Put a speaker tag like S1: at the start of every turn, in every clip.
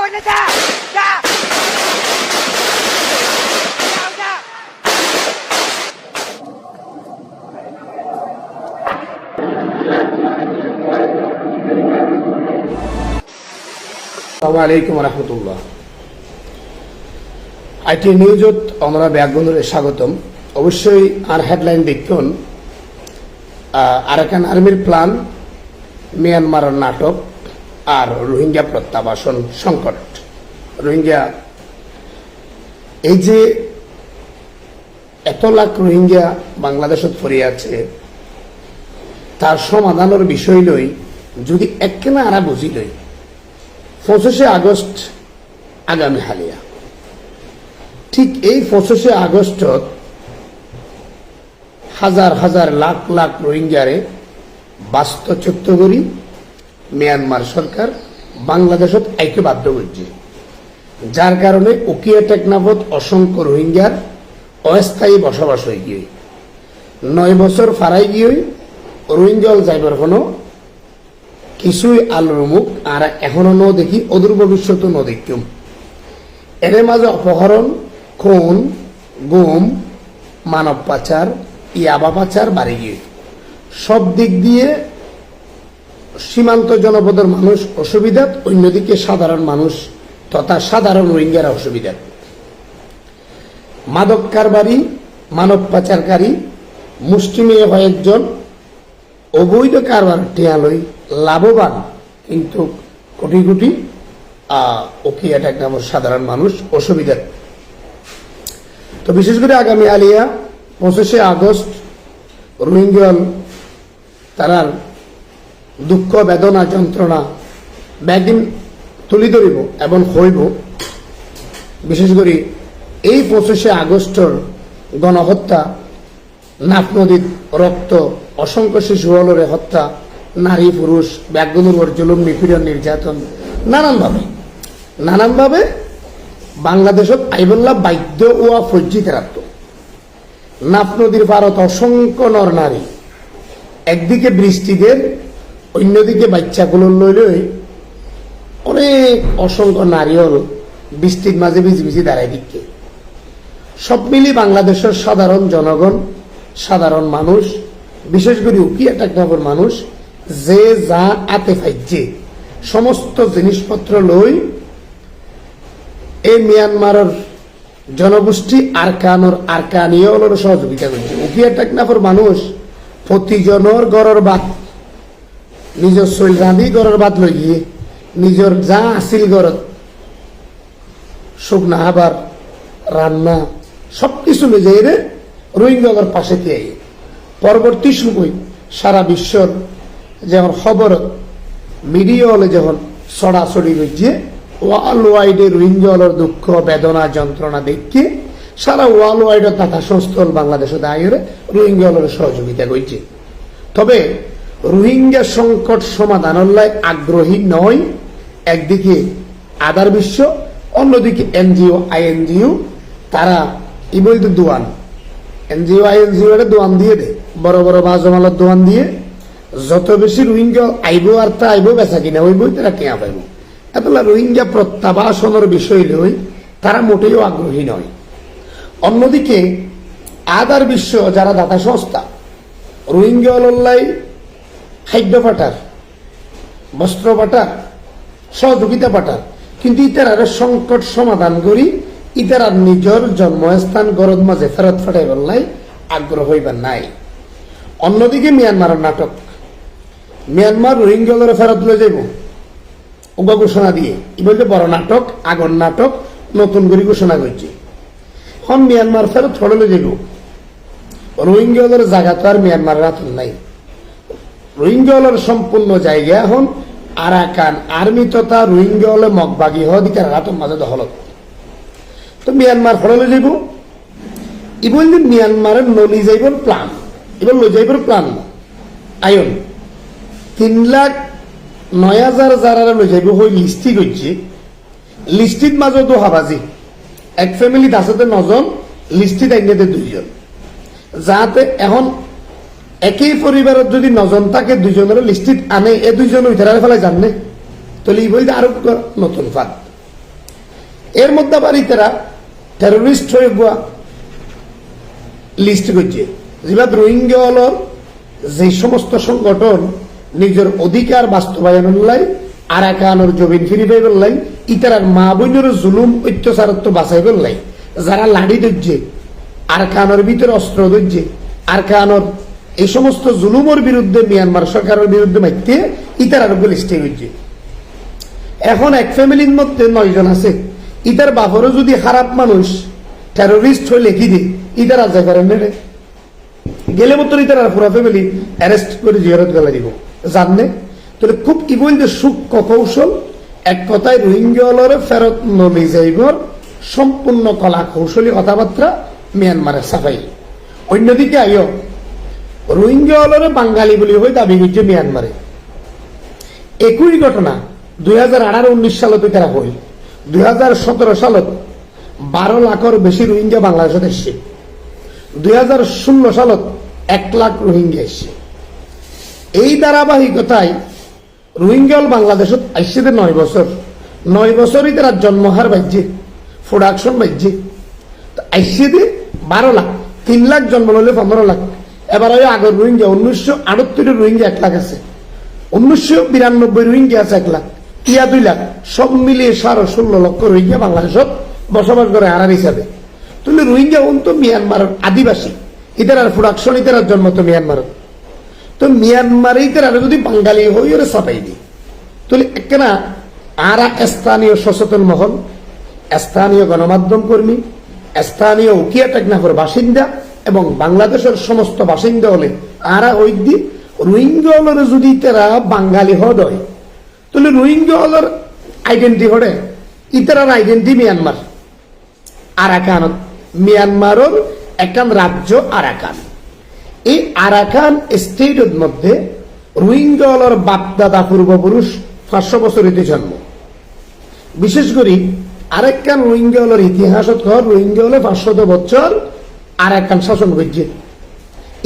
S1: ওইটা যা যা যাও যা।
S2: আসসালামু আলাইকুম রহমতুল্লাহ। আইটি নিউজত আমরা ব্যাগবন্ধুরে স্বাগতম। অবশ্যই আর হেডলাইন দেখুন, আরাকান আর্মির প্ল্যান, মিয়ানমারের নাটক আর রোহিঙ্গা প্রত্যাবাসন সংকট। রোহিঙ্গা, এই যে এত লাখ রোহিঙ্গা বাংলাদেশত পড়ে আছে, তার সমাধানের বিষয় লই যদি একখানা আরা বুঝি লই, 25 আগস্ট আগামী হালিয়া, ঠিক এই 25 আগস্টত হাজার হাজার লাখ লাখ রোহিঙ্গারে বাস্তুচ্যুত করি মিয়ানমার সরকার বাংলাদেশত আইকে বাধ্য করছে, যার কারণে উকিয়া টেকনাফত অসংখ্য রোহিঙ্গার অস্থায়ী বসবাস হয়ে গিয়ে 9 বছর ফারাই গিয়ে রোহিঙ্গাল যাইবার কোনো কিছুই আলোর মুখ আর এখনো ন দেখি, অদূর ভবিষ্যৎ ন দেখিম। এর মাঝে অপহরণ, খুন, গুম, মানব পাচার, ইয়াবা পাচার বাড়ি গিয়ে সব দিক দিয়ে সীমান্ত জনপদের মানুষ অসুবিধা, অন্যদিকে সাধারণ মানুষ তথা সাধারণ রোহিঙ্গারা অসুবিধা। মাদক কারবারি, মানব পাচারকারী মুষ্টিমেয় কয়েকজন অবৈধ কারবার টিয়ালই লাভবান, কিন্তু কোটি কোটি ওকিয়া টেকনাফের সাধারণ মানুষ অসুবিধা। তো বিশেষ করে আগামী আলিয়া 25 আগস্ট রোহিঙ্গল তারার দুঃখ বেদনা যন্ত্রণা ব্যাগিন তুলি ধরিব এবং হইব। বিশেষ করে এই 25 আগস্টের গণহত্যা, নাফ নদীর রক্ত, অসংখ্য শিশু হলরে হত্যা, নারী পুরুষ ব্যাগগুলোর জুলুম নিপীড়ন নির্যাতন নানানভাবে বাংলাদেশত আইবল্লা বাধ্য ওয়া ফজ্জিত রাখত। নাফ নদীর পারত অসংখ্য নর নারী একদিকে বৃষ্টিদের, অন্যদিকে বাচ্চাগুলোর লইলে অনেক অসংখ্য নারীও বৃষ্টির মাঝে ভিজি ভিজি দাঁড়ায় দিকে। সব মিলি বাংলাদেশের সাধারণ জনগণ, সাধারণ মানুষ, বিশেষ করে উকিয়া টেকনাফের মানুষ যে যা আতে ফাইছে সমস্ত জিনিসপত্র লই এই মিয়ানমারের জনগোষ্ঠী আরকানীয়র সহযোগিতা করছে। উকিয়া টেকনাফের মানুষ প্রতিজনের গড়ের বাদ, নিজের শৈল রাঁধি গড়ের বাদ লই গিয়ে নিজের যা আসিল গড়ত শুকনা খাবার রান্না সবকিছু লই যাই রে রোহিঙ্গার পাশে দিয়ে। পরবর্তী সময় সারা বিশ্বর যখন খবর মিডিয়া হলে যখন ছড়াছড়ি হয়েছে, ওয়ার্ল্ড ওয়াইডে রোহিঙ্গার দুঃখ বেদনা যন্ত্রণা দেখে সারা ওয়ার্ল্ড ওয়াইডের তথা সংস্থল বাংলাদেশে দায়ের রোহিঙ্গার সহযোগিতা করছে। তবে রোহিঙ্গা সংকট সমাধানের আগ্রহী নয় একদিকে আদার বিশ্ব, অন্যদিকে এনজিও আইএনজিও, তারা কি বলতে দোয়ান এনজিও আইএনজিও এটা দোয়ান দিয়ে দেয়, বড় বড় বাজমালার দোয়ান দিয়ে যত বেশি রোহিঙ্গা আইব আর তা আইব বেচা কিনা হইব, তারা কেয়া পাইব। এতলা রোহিঙ্গা প্রত্যাবাসনের বিষয় লই তারা মোটেও আগ্রহী নয়। অন্যদিকে আদার বিশ্ব যারা দাতা সংস্থা রোহিঙ্গা লল্লাই খাদ্য পাঠার, বস্ত্র পাঠার, সহযোগিতা পাঠার, কিন্তু ইতার সংকট সমাধান করি ইতার নিজের জন্মস্থান গরদ মাঝে ফেরত ফাটাই বললাই আগ্রহ হইবার নাই। অন্যদিকে মিয়ানমারের নাটক, মিয়ানমার রোহিঙ্গাদের ফেরত লয়ে যাইব ওবা ঘোষণা দিয়ে ই বলতে বড় নাটক, আগর নাটক নতুন করে ঘোষণা করছে। এখন মিয়ানমার ফেরত ছড়ে লয়ে যাইব, রোহিঙ্গাদের জায়গা তো আর মিয়ানমারের হাতন নাই। রোহিঙ্গাদের সম্পূর্ণ জায়গা এখন আরাকান আর্মি তথা রোহিঙ্গা হলে মগবাগি হওয়া দিকে হাতন মাঝে দখলত। তো মিয়ানমার ফলে লয়ে যাইব, ই বললে মিয়ানমারের নলি যাইবার প্ল্যান, এবার লয়ে যাইবার প্ল্যান আয়ন 3,09,000 যারা লয়ে যাইব হই লিস্টি করছে। লিস্টির মাঝে তো হাবাজি এক ফ্যামিলি আছে 9 জন, লিস্টিত আইনেতে 2 জন, যাতে এখন একই পরিবারের যদি 9 জন থাকে 2 জনের লিস্টিত আনে, এ 2 জন ওই ধারে ফেলায় জানে, তাহলে ই বলতে আরো নতুন ফাঁদ। এর মধ্যে আবার ইতারা টেরোরিস্ট হয়ে গোয়া লিস্ট করছে যেভাবে রোহিঙ্গা হল যে সমস্ত সংগঠন নিজের অধিকার বাস্তবায়ন লাই আরাকানোর জমিন ফিরি পাইবার লাই ইতারার মা বোনের জুলুম অত্যাচারত্ব বাঁচাইবার লাই যারা লাড়ি ধরছে আরকানোর ভিতরে অস্ত্র ধরছে আরকানোর এই সমস্ত জুলুমের বিরুদ্ধে মিয়ানমার সরকারের বিরুদ্ধে মাইতে ইতারার উপর লিস্টে হচ্ছে। এখন এক ফ্যামিলির মধ্যে 9 জন আছে, ইতার বাপরও যদি খারাপ মানুষ টেরোরিস্ট হয়ে লেখি দিয়ে ইতার আজ করেন নেড়ে গেলে মতো ইতার পুরা ফ্যামিলি অ্যারেস্ট করে জিয়ারত গেলা দিব জানলে। তাহলে খুব কি বলতে সূক্ষ্ম কৌশল, এক কথায় রোহিঙ্গা ফেরত নলি যাইবর সম্পূর্ণ কলা কৌশলী কথাবার্তা মিয়ানমারের সাফাই। অন্যদিকে আইও রোহিঙ্গা বাঙালি বলি হয়ে দাবি করছে মিয়ানমারে। একই ঘটনা 2018-19 সালত তারা হই, 2017 সালত 12 লাখের বেশি রোহিঙ্গা বাংলাদেশে এসছে, 2016 সালত 1 লাখ রোহিঙ্গা এসছে। এই ধারাবাহিকতায় রোহিঙ্গা বাংলাদেশত আসছে 9 বছরই তারা জন্মহার বাজছে, প্রোডাকশন বাজছে, আসছে 12 লাখ, 3 লাখ জন্ম হলে 15 লাখ। এবার ওই আগের রোহিঙ্গা 1978 রোহিঙ্গা 1 লাখ আছে, 1992 রোহিঙ্গা আছে 1 লাখ, 2 লাখ, সব মিলিয়ে 16 লক্ষ রোহিঙ্গা বাংলাদেশত বসবাস করে হারার হিসাবে। তাহলে রোহিঙ্গা তো মিয়ানমারের আদিবাসী, ইতার প্রোডাকশন ইতার জন্ম তো মিয়ানমারের। তো মিয়ানমারে ইতারা যদি বাঙালি হই ওরা চাপাই দিই, তাহলে একখানা আরা স্থানীয় সচেতন মহল, স্থানীয় গণমাধ্যম কর্মী, স্থানীয় উকিয়া টেকনাফের বাসিন্দা এবং বাংলাদেশের সমস্ত বাসিন্দা হলে আরা ওই দি রোহিঙ্গা হলের যদি তারা বাঙালি হদ হয়, তাহলে রোহিঙ্গা হলের আইডেন্টি হরে ইতারার আইডেন্টি মিয়ানমার। আরাকান মিয়ানমারের একান রাজ্য আরাকান। এই আরাকান স্টেটের মধ্যে রোহিঙ্গা হলের বাপদাদা পূর্বপুরুষ 500 বছর হইতে জন্ম। বিশেষ করে আরেকখান রোহিঙ্গা হলের ইতিহাস রোহিঙ্গা হলে 500 বছর আরাকান শাসন করছে।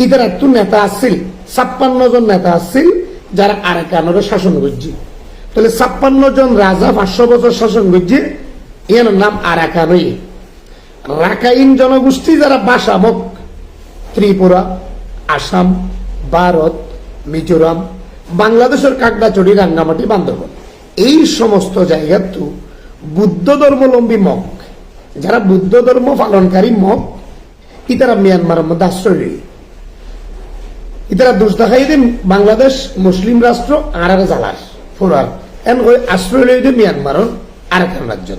S2: ইতার একটু নেতা আসছিল, 56 জন নেতা আসছিল যারা আরাকানের শাসন করছে। তাহলে 56 জন রাজা 500 বছর শাসন করছে, এর নাম আরাকানই। রাখাইন জনগোষ্ঠী যারা বাসামক ত্রিপুরা, আসাম, ভারত, মিজোরাম, বাংলাদেশের কাকড়াছড়ি, রাঙ্গামাটি, বান্দরবান, এই সমস্ত জায়গার তো বুদ্ধ ধর্মাবলম্বী মগ, যারা বুদ্ধ ধর্ম পালনকারী মগ, ইতারা মিয়ানমারের মধ্যে আশ্রয় নেই। ইতারা দোষ দেখাই দেন বাংলাদেশ মুসলিম রাষ্ট্র আর জালার ফোরার এন ওই আশ্রয় লই দিয়ে মিয়ানমারের আরেকখান রাজ্য।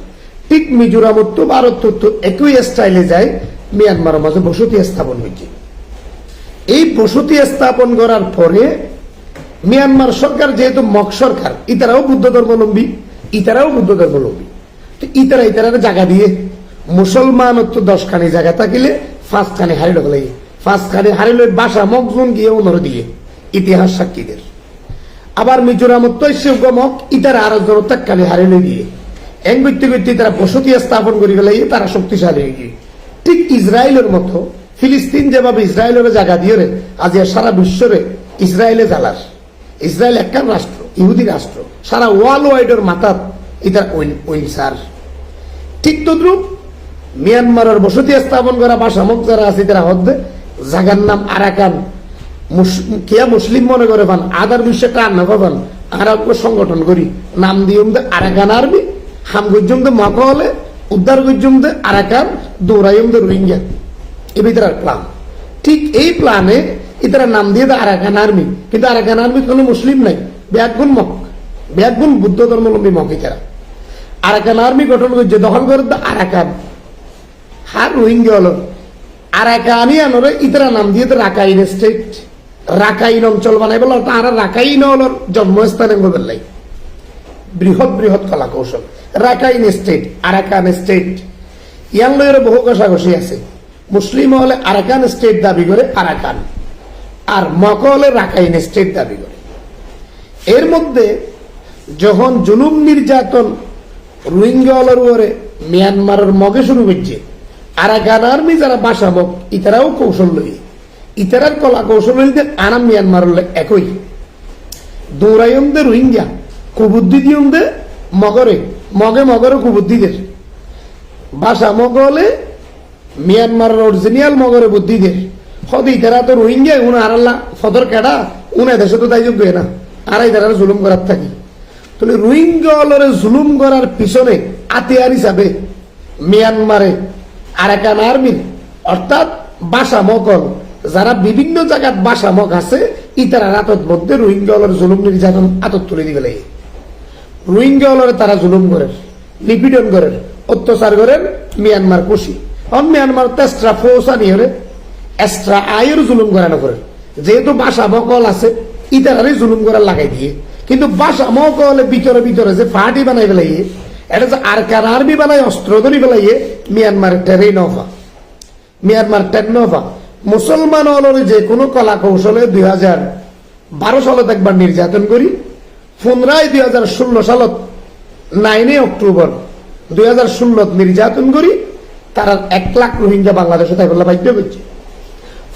S2: ঠিক মিজোরাম তো ভারত তো একই স্টাইলে যায় মিয়ানমারের মাঝে বসতি স্থাপন হয়েছে। এই বসতি স্থাপন করার পরে মিয়ানমার সরকার যেহেতু মগ সরকার, ইতারাও বুদ্ধ ধর্মাবলম্বী, ইতারাও বুদ্ধ ধর্মাবলম্বী, তো ইতারা জায়গা দিয়ে মুসলমান তো 10 খানি জায়গা থাকিলে 5 খানি হারিল লাগে, 5 খানি হারিল বাসা মগজন গিয়ে অন্যর দিয়ে ইতিহাস সাক্ষীদের। আবার মিজোরাম তো মগ ইতারা আরো জন খালি হারিল গিয়ে এন করতে করতে তারা বসতি স্থাপন করি গেলে তারা শক্তিশালী হয়ে গিয়ে। ঠিক ইসরায়েলের মতো ফিলিস্তিন যেভাবে ইসরায়েলের জায়গা দিয়ে আজ সারা বিশ্বরে ইসরায়েলে জ্বালার, ইসরায়েল একখান রাষ্ট্র, ইহুদি রাষ্ট্র, সারা ওয়ার্ল্ড ওয়াইডের মাথাত ইতার ওইসার। ঠিক তদ্রুপ মিয়ানমারের বসতি স্থাপন করা বাসামক যারা আছে তারা হদ্দে জাগার নাম আরাকান। কিয়া মুসলিম মনে করে পান আদার বিশ্বে কার না পাবান আর সংগঠন করি নাম দিয়ে আরাকান আর্মি, হাম গজ্জম দে মক হলে উদ্ধার গজ্জম দে আরাকান, দৌড়াইম দে রোহিঙ্গা, এ ভিতরে প্ল্যান। ঠিক এই প্ল্যানে ইতারা নাম দিয়ে দেয় আরাকান আর্মি, কিন্তু আরাকান আর্মি কোনো মুসলিম নাই, ব্যাগুন মক, ব্যাগুন বুদ্ধ ধর্মাবলম্বী মক। ইতারা আরাকান আর্মি গঠন করছে, দখল করে আরাকান হার রোহিঙ্গা হল আরাকানি আনরে ইতারা নাম দিয়ে রাখাইন স্টেট, রাখাইন অঞ্চল বানাই বলো তারা রাখাইন হল জন্মস্থানে বদলাই। বৃহৎ বৃহৎ কলা কৌশল রাখাইন স্টেট, আরাকান স্টেট, ইয়াং লয়ের বহু কষাকষি আছে। মুসলিম হলে আরাকান স্টেট দাবি করে আরাকান, আর মক হলে রাখাইন স্টেট দাবি করে। এর মধ্যে যখন জুলুম নির্যাতন রোহিঙ্গা হলের উপরে মিয়ানমারের মগে শুরু করছে, আরাকান আর্মি যারা বাসামক ইতারাও কৌশল লই, ইতারার কলা কৌশল লইতে আনাম মিয়ানমার একই দৌড়াইম দে রোহিঙ্গা, কুবুদ্ধি দিয়ম দে মগরে, মগে মগরে কুবুদ্ধিদের। ভাষা মগলে মিয়ানমার অরিজিনাল মগরে বুদ্ধি দে সদি তারা তো রোহিঙ্গা উনি আরাল্লা ফদর কেডা উনি দেশে তো দায় যোগ্য না আড়াই তারা জুলুম করার থাকি তাহলে রোহিঙ্গা অলরে জুলুম করার পিছনে আতিয়ার হিসাবে মিয়ানমারে আরাকান আর্মির অর্থাৎ ভাষা মগল যারা বিভিন্ন জায়গাত ভাষা মগ আছে ইতারা রাতত মধ্যে রোহিঙ্গা অলর জুলুম নির্যাতন আতত তুলে দিবে লাগে রোহিঙ্গা অলরে তারা জুলুম করে নিপীড়ন করে অত্যাচার করেন মিয়ানমার খুশি মিয়ানমার তেস্ট্রা ফৌসা নিয়ে এক্সট্রা আয়ের জুলুম করানো করে যেহেতু ভাষা মকল আছে ইতারারই জুলুম করার লাগাই দিয়ে কিন্তু ভাষা মকলে ভিতরে ভিতরে যে পার্টি বানাই ফেলাইয়ে এটা যে আরকান আর্মি বানাই অস্ত্র ধরি ফেলাইয়ে মিয়ানমার টেরেই নফা মিয়ানমার টেন নফা মুসলমান অলরে যে কোনো কলা কৌশলে 2012 সালত একবার নির্যাতন করি পুনরায় 2016 সালত 9 অক্টোবর 2016 নির্যাতন করি তারা 1 লাখ রোহিঙ্গা বাংলাদেশে তাই বললা বাধ্য করছে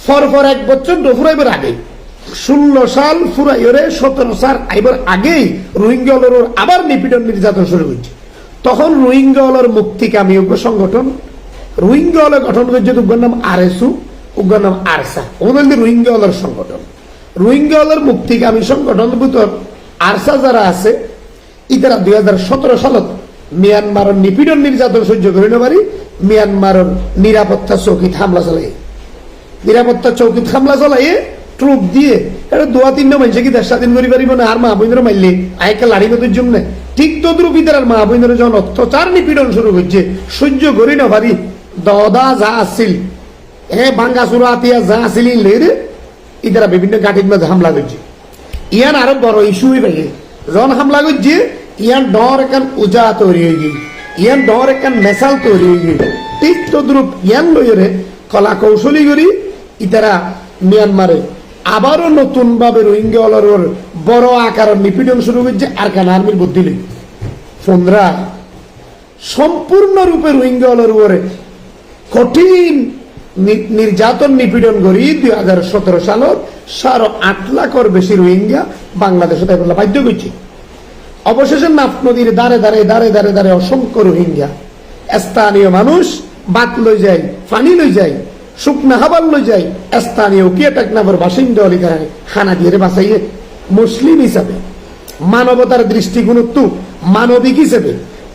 S2: ফর 1 বছর ফুরাইবার আগে 16 সাল ফুরাইরে 17 সাল আইবার আগেই রোহিঙ্গা অলর আবার নিপীড়ন নির্যাতন শুরু করছে তখন রোহিঙ্গা অলর মুক্তিকামী সংগঠন রোহিঙ্গা অলর গঠন করছে উগ্র নাম আরএসইউ উগ্র নাম আরসা ওদের রোহিঙ্গা অলর সংগঠন রোহিঙ্গা অলর মুক্তিকামী সংগঠন ভিতর আরসা যারা আছে ইতারা 2017 সালত মিয়ানমার নিপীড়ন নির্যাতন সহ্য করে না পারি মিয়ানমার নিরাপত্তা চৌকিত হামলা চালাই নিরাপত্তা চৌকিত হামলা চালাই ট্রুপ দিয়ে এটা 2-3 মানুষ কি দেশ স্বাধীন করি পারিব না আর মা বইনের মারলে আয়কা লাড়ি মতো জন্য ঠিক তদ্রুপ ইতার আর মা বইনের যখন অত্যাচার নিপীড়ন শুরু করছে সহ্য করি না পারি দদা যা আসছিল ভাঙ্গা চুরা আতিয়া যা আসিল লেরে ইতারা বিভিন্ন ঘাটির মধ্যে হামলা করছে ইয়ান আরো বড় ইস্যু হয়ে পাইয়ে যখন হামলা করছে ইয়ান ডর একান উজা তৈরি হয়ে গেল ইয়ান ডর একান মেসাল তৈরি হয়ে গেল ঠিক তদ্রুপ ইয়ান লইরে কলা কৌশলী করি ইতারা মিয়ানমারে আবারও নতুন ভাবে রোহিঙ্গা অলর বড় আকার নিপীড়ন শুরু করছে আরকান আর্মির বুদ্ধি লই ফোনরা সম্পূর্ণরূপে রোহিঙ্গা অলর উপরে কঠিন নির্যাতন নিপীড়ন করি 2017 সালত 8.5 লাখের বেশি রোহিঙ্গা বাংলাদেশে তাই বলা বাধ্য করছে অবশেষে নাফ নদীর দাঁড়ে দাঁড়ে দাঁড়ে দাঁড়ে দাঁড়ে অসংখ্য রোহিঙ্গা স্থানীয় মানুষ বাত লই যায় পানি লই যায় শুকনা হাবার লই যায় স্থানীয় কিয়াটাকনাফের বাসিন্দা অলিকারে খানা দিয়ে বাঁচাইয়ে মুসলিম হিসাবে মানবতার দৃষ্টিকোণ তো মানবিক হিসেবে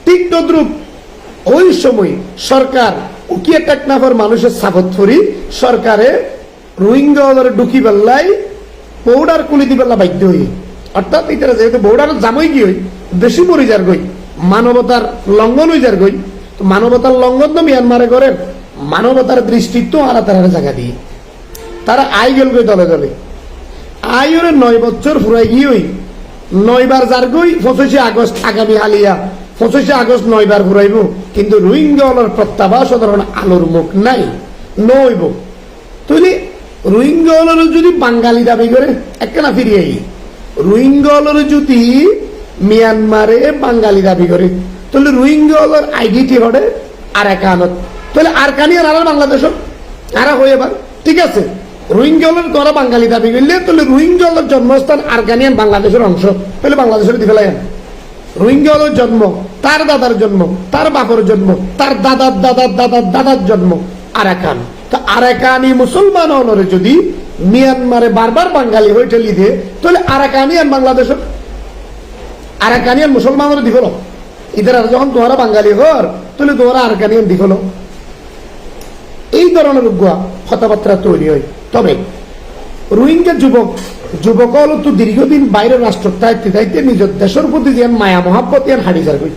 S2: ঠিক তদ্রুপ ওই সময় সরকার উকিয়াটাকনাফের মানুষের সাপত ফরি সরকারে রোহিঙ্গা ঢুকি বেল্লাই বৌডার কুলি দিবেলা বাধ্য হই অর্থাৎ ইতারা যেহেতু বৌডার জামই কি হই বেশি মরি যার গই মানবতার লঙ্ঘন হয়ে যার গই মানবতার লঙ্ঘন তো মিয়ানমারে করে মানবতার দৃষ্টিত্ব আলাদা তারা জায়গা দিয়ে তারা আই গেল গই দলে দলে আই ওরে 9 বছর ফুরাই গিয়ে 9 বার যার গই 25 আগস্ট আগামী হালিয়া 25 আগস্ট 9 বার ফুরাইব কিন্তু রোহিঙ্গা অলর প্রত্যাবাস সাধারণ আলোর মুখ নাই নইব তুই রোহিঙ্গা অলর যদি বাঙালি দাবি করে একখানা ফিরিয়ে রোহিঙ্গা অলর যদি মিয়ানমারে বাঙালি দাবি করে তাহলে রোহিঙ্গা অলর আইডেন্টি হরে আর একানত তাহলে আর কানিয়ার আর বাংলাদেশ আর হয়ে এবার ঠিক আছে রোহিঙ্গা অলর তোরা বাঙালি দাবি করলে তাহলে রোহিঙ্গা অলর জন্মস্থান আরকানিয়ান বাংলাদেশের অংশ তাহলে বাংলাদেশের দিকে ফেলাই রোহিঙ্গা হল জন্ম তার দাদার জন্ম তার বাপর জন্ম তার দাদার দাদার দাদার দাদার জন্ম আরাকান তা আরাকানি মুসলমান হলরে যদি মিয়ানমারে বারবার বাঙালি হয়ে ঠেলি দিয়ে তাহলে আরাকানিয়ান বাংলাদেশের আরাকানিয়ান মুসলমানের দিল ইধার যখন তোমরা বাঙালি হর তাহলে তোমরা আরাকানিয়ান দিল এই ধরনের কথাবার্তা তৈরি হয় তবে রোহিঙ্গা যুবক হল তো দীর্ঘদিন বাইরে রাষ্ট্র দায়িত্বে দায়িত্বে নিজের দেশের প্রতি যেন মায়া মহাব্বত ইয়ান হাড়ি যার গই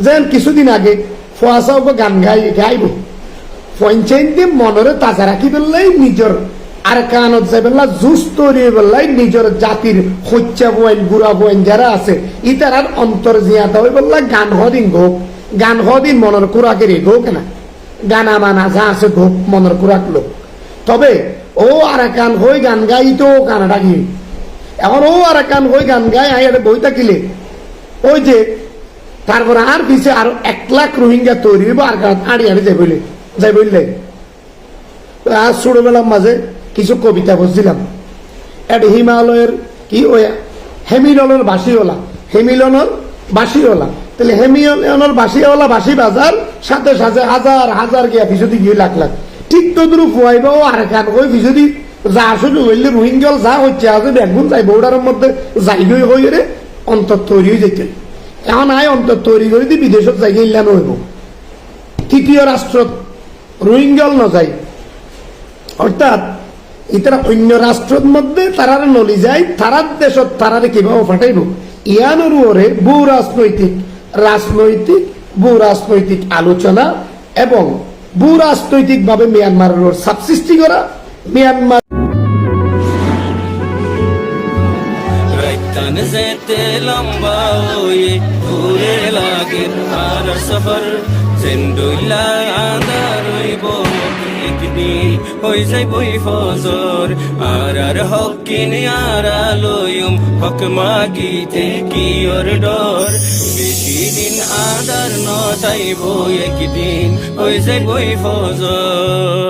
S2: যেন কিছুদিন আগে ফোয়াশা গান গাইব পঞ্চায়েত দিয়ে মনরে তাজা রাখি পেলাই নিজের আর কানত যাই পেলা জুস তৈরি পেলাই নিজের জাতির হচ্চা বয়েন গুড়া বয়েন যারা আছে ইতার অন্তর জিয়াতা হয়ে বললা গান হদিন গোক গান হদিন মনের কুরাকের গোক না গানা মানা যা আছে গোক মনের কুরাক লোক তবে ও আর কান হয়ে গান গাই তো কানাডা গিয়ে এখন ও আর কান হয়ে গান গাই আইয়ারে বই থাকিলে ওই যে তারপরে আর পিছে আরো 1 লাখ রোহিঙ্গা তৈরি হইব আর কান আড়ি আড়ি যাই বললে আজ ছোটবেলার মাঝে কিছু কবিতা বুঝছিলাম এটা হিমালয়ের কি ওই হেমিলনের বাসিওলা হেমিলনের বাসিওলা তাহলে হেমিয়নের বাসিওয়ালা বাসি বাজার সাথে সাথে হাজার হাজার গিয়া ফিসদি গিয়ে লাখ লাখ ঠিক তদরূপ হইব আর কান ওই ফিসদি যা শুধু হইলে রোহিঙ্গল যা হচ্ছে আজ ব্যাগুন যাই বর্ডারের মধ্যে যাইগই হই রে অন্তর তৈরি হয়ে যেতে এখন আয় অন্তর তৈরি করে দি বিদেশত যাই ইল্লানো হইব তৃতীয় রাষ্ট্র রোহিঙ্গল ন যায় অর্থাৎ ইতারা অন্য রাষ্ট্রের মধ্যে তারার নলি যায় তারার দেশত তারারে কিভাবে ফাটাইব ইয়ানোর ওরে ভূ রাজনৈতিক আলোচনা এবং ভূ রাজনৈতিক ভাবে মিয়ানমারের চাপ সৃষ্টি করা মিয়ানমার
S3: রাইতান যেতে লম্বা হয়ে ঘুরে লাগে আর সফর জেন্ডুলা আন্দার হইব একদিন হই যাইবই ফজর আর হকিন আর আলোয়ম হক মাগিতে কি ওর ডর বেশি দিন আদার নটাইব একদিন হই যাইবই ফজর